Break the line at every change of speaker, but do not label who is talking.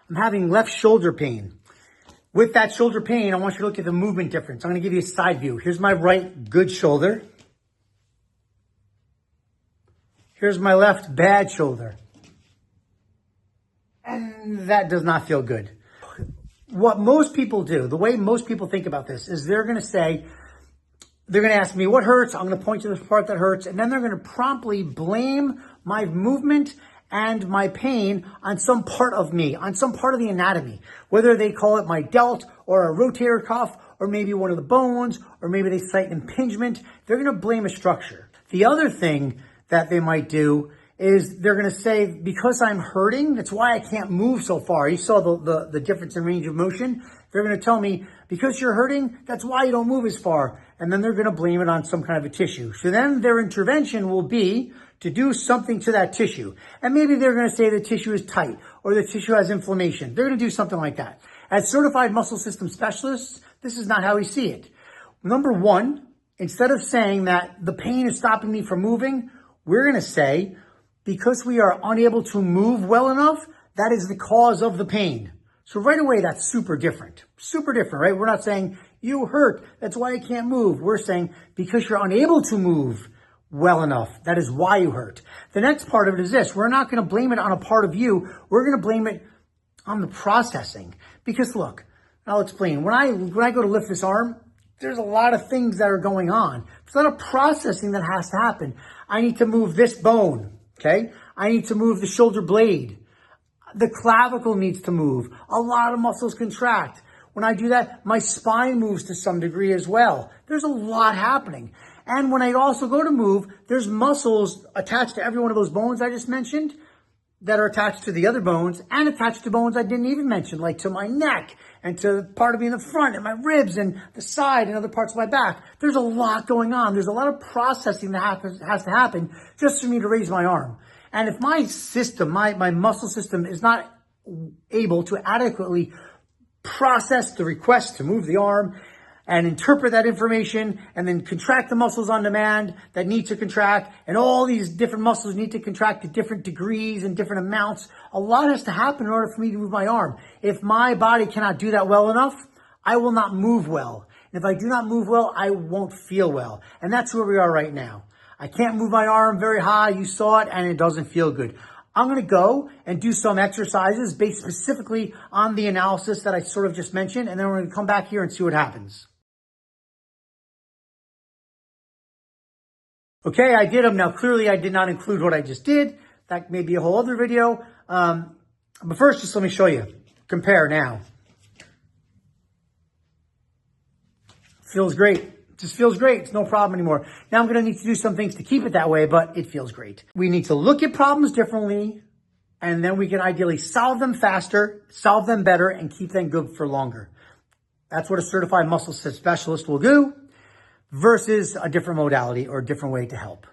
I'm having left shoulder pain. With that shoulder pain, I want you to look at the movement difference. I'm going to give you a side view. Here's my right good shoulder. Here's my left bad shoulder. And that does not feel good. What most people do, the way most people think about this is they're going to ask me what hurts. I'm going to point to the part that hurts. And then they're going to promptly blame my movement and my pain on some part of me, on some part of the anatomy, whether they call it my delt or a rotator cuff, or maybe one of the bones, or maybe they cite impingement. They're going to blame a structure. The other thing that they might do is they're going to say, because I'm hurting, that's why I can't move so far. You saw the difference in range of motion. They're going to tell me, because you're hurting, that's why you don't move as far. And then they're going to blame it on some kind of a tissue. So then their intervention will be to do something to that tissue. And maybe they're going to say the tissue is tight or the tissue has inflammation. They're going to do something like that. As certified muscle system specialists, this is not how we see it. Number one, instead of saying that the pain is stopping me from moving, we're going to say, because we are unable to move well enough, that is the cause of the pain. So right away, that's super different, right? We're not saying you hurt, that's why you can't move. We're saying because you're unable to move well enough, that is why you hurt. The next part of it is this: we're not going to blame it on a part of you. We're going to blame it on the processing. Because look, I'll explain. When I go to lift this arm, there's a lot of things that are going on. There's a lot of processing that has to happen. I need to move this bone, okay? I need to move the shoulder blade. The clavicle needs to move. A lot of muscles contract. When I do that, my spine moves to some degree as well. There's a lot happening. And when I also go to move, there's muscles attached to every one of those bones I just mentioned that are attached to the other bones and attached to bones I didn't even mention, like to my neck and to part of me in the front and my ribs and the side and other parts of my back. There's a lot going on. There's a lot of processing that has to happen just for me to raise my arm. And if my system, my muscle system is not able to adequately process the request to move the arm and interpret that information and then contract the muscles on demand that need to contract, and all these different muscles need to contract to different degrees and different amounts, a lot has to happen in order for me to move my arm. If my body cannot do that well enough, I will not move well. And if I do not move well, I won't feel well. And that's where we are right now. I can't move my arm very high. You saw it, and it doesn't feel good. I'm going to go and do some exercises based specifically on the analysis that I sort of just mentioned, and then we're going to come back here and see what happens. Okay, I did them. Now, clearly, I did not include what I just did. That may be a whole other video. But first, just let me show you. Compare now. Feels great. Just feels great. It's no problem anymore. Now I'm going to need to do some things to keep it that way, but it feels great. We need to look at problems differently, and then we can ideally solve them faster, solve them better, and keep them good for longer. That's what a certified muscle specialist will do versus a different modality or a different way to help.